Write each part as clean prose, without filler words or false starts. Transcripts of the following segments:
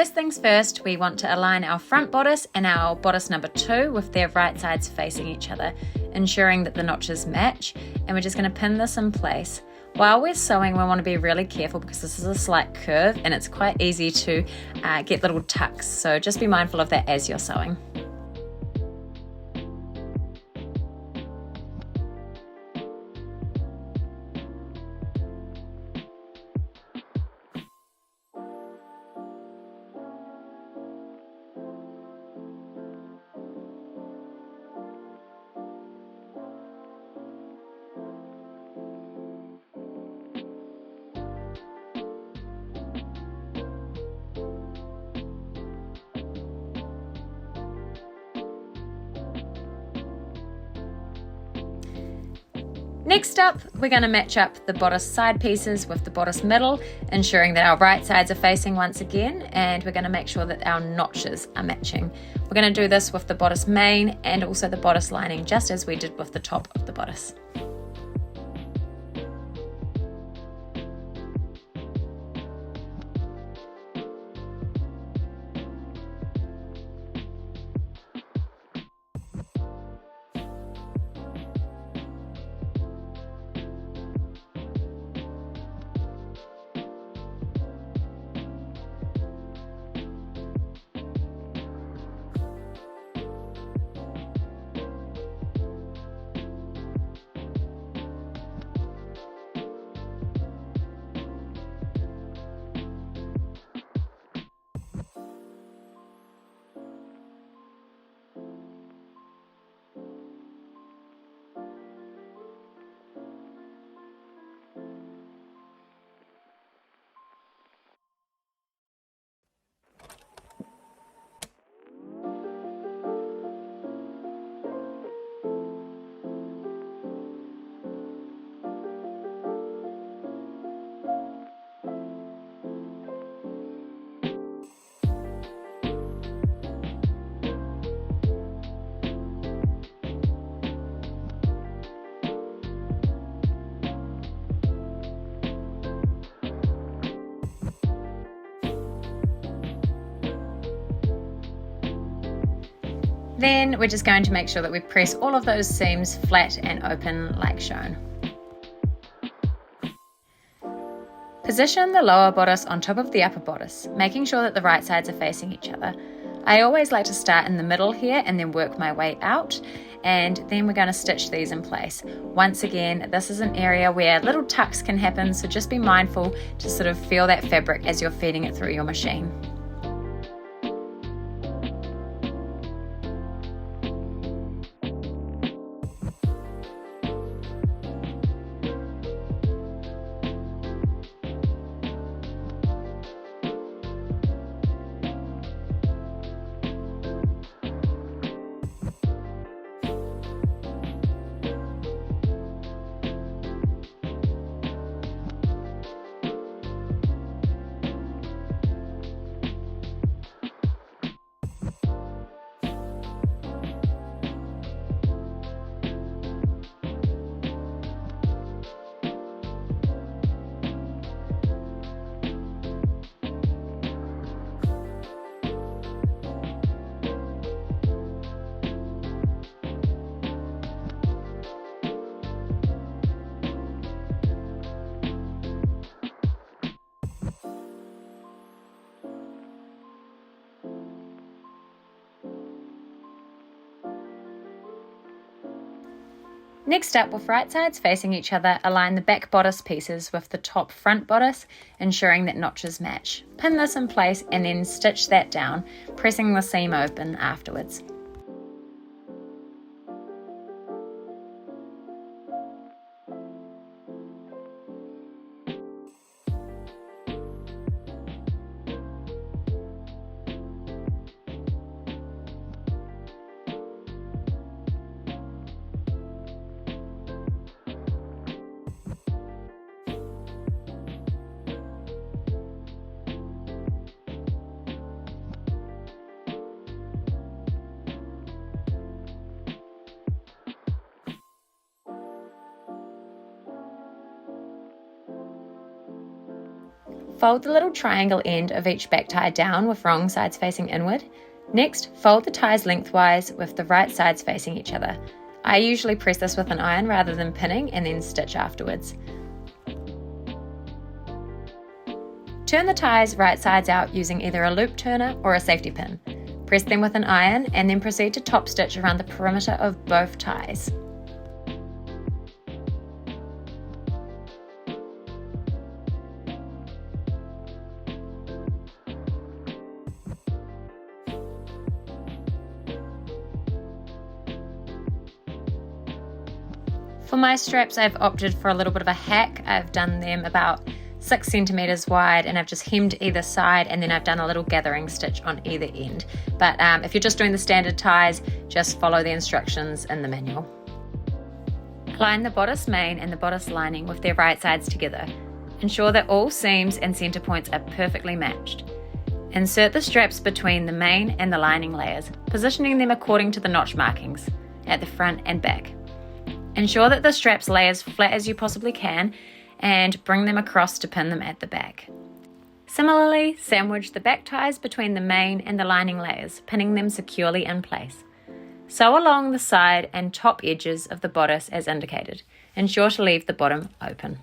first things first, we want to align our front bodice and our bodice number 2 with their right sides facing each other, ensuring that the notches match, and we're just going to pin this in place. While we're sewing, we want to be really careful because this is a slight curve and it's quite easy to get little tucks, so just be mindful of that as you're sewing. Next up, we're going to match up the bodice side pieces with the bodice middle, ensuring that our right sides are facing once again, and we're going to make sure that our notches are matching. We're going to do this with the bodice main and also the bodice lining, just as we did with the top of the bodice. Then we're just going to make sure that we press all of those seams flat and open like shown. Position the lower bodice on top of the upper bodice, making sure that the right sides are facing each other. I always like to start in the middle here and then work my way out, and then we're going to stitch these in place. Once again, this is an area where little tucks can happen, so just be mindful to sort of feel that fabric as you're feeding it through your machine. Next up, with right sides facing each other, align the back bodice pieces with the top front bodice, ensuring that notches match. Pin this in place and then stitch that down, pressing the seam open afterwards. Fold the little triangle end of each back tie down with wrong sides facing inward. Next, fold the ties lengthwise with the right sides facing each other. I usually press this with an iron rather than pinning and then stitch afterwards. Turn the ties right sides out using either a loop turner or a safety pin. Press them with an iron and then proceed to top stitch around the perimeter of both ties. For my straps, I've opted for a little bit of a hack. I've done them about 6 centimeters wide and I've just hemmed either side, and then I've done a little gathering stitch on either end. But if you're just doing the standard ties, just follow the instructions in the manual. Align the bodice main and the bodice lining with their right sides together. Ensure that all seams and center points are perfectly matched. Insert the straps between the main and the lining layers, positioning them according to the notch markings at the front and back. Ensure that the straps lay as flat as you possibly can and bring them across to pin them at the back. Similarly, sandwich the back ties between the main and the lining layers, pinning them securely in place. Sew along the side and top edges of the bodice as indicated. Ensure to leave the bottom open.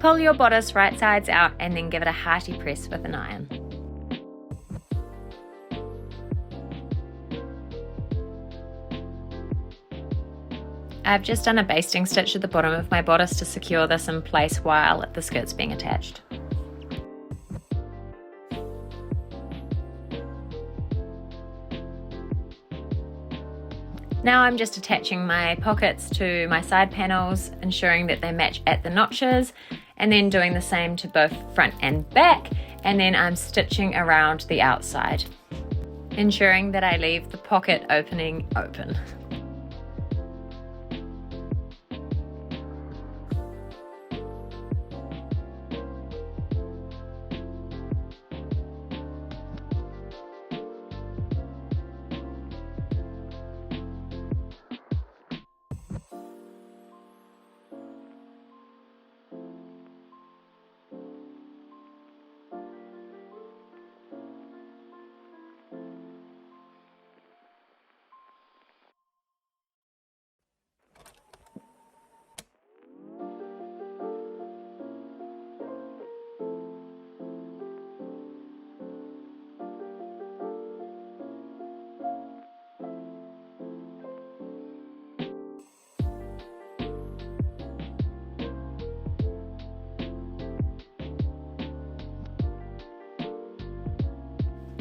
Pull your bodice right sides out and then give it a hearty press with an iron. I've just done a basting stitch at the bottom of my bodice to secure this in place while the skirt's being attached. Now I'm just attaching my pockets to my side panels, ensuring that they match at the notches, and then doing the same to both front and back, and then I'm stitching around the outside, ensuring that I leave the pocket opening open.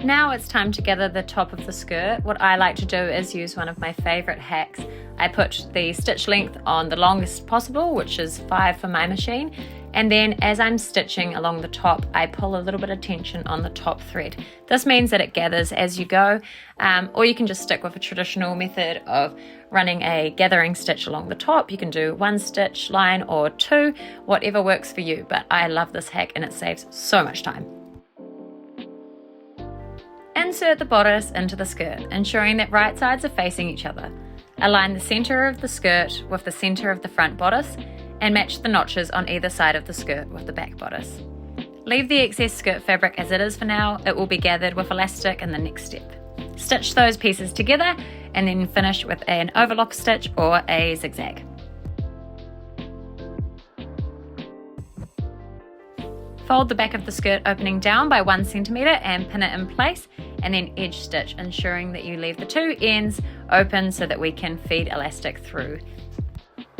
Now it's time to gather the top of the skirt. What I like to do is use one of my favourite hacks. I put the stitch length on the longest possible, which is 5 for my machine, and then as I'm stitching along the top, I pull a little bit of tension on the top thread. This means that it gathers as you go, or you can just stick with a traditional method of running a gathering stitch along the top. You can do 1 stitch line or 2, whatever works for you, but I love this hack and it saves so much time. Insert the bodice into the skirt, ensuring that right sides are facing each other. Align the centre of the skirt with the centre of the front bodice and match the notches on either side of the skirt with the back bodice. Leave the excess skirt fabric as it is for now. It will be gathered with elastic in the next step. Stitch those pieces together and then finish with an overlock stitch or a zigzag. Fold the back of the skirt opening down by 1 centimetre and pin it in place, and then edge stitch, ensuring that you leave the two ends open so that we can feed elastic through.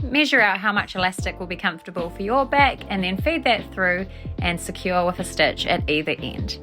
Measure out how much elastic will be comfortable for your back and then feed that through and secure with a stitch at either end.